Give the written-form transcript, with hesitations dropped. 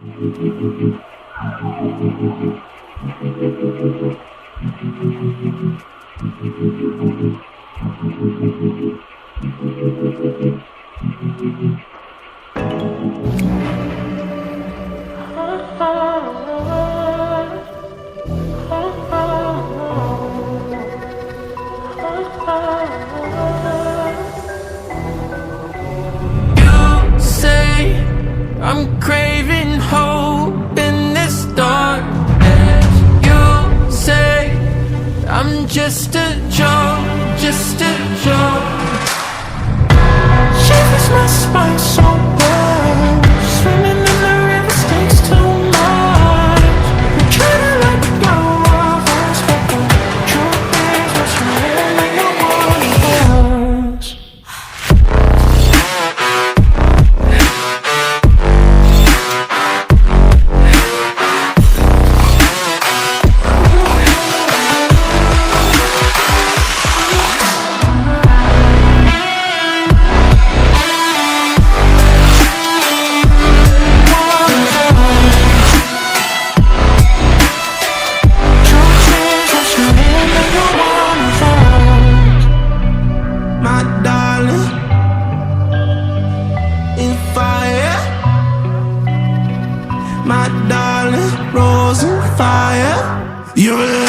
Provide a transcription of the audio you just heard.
You say I'm craving hope in this darkness. You say I'm just a joke, just a joke. Shivers my spine so bad. Swimming in the river stinks too much. I'm trying to let go of us, but the truth is what's real and no one else. My darling, in fire. My darling, rose in fire. You're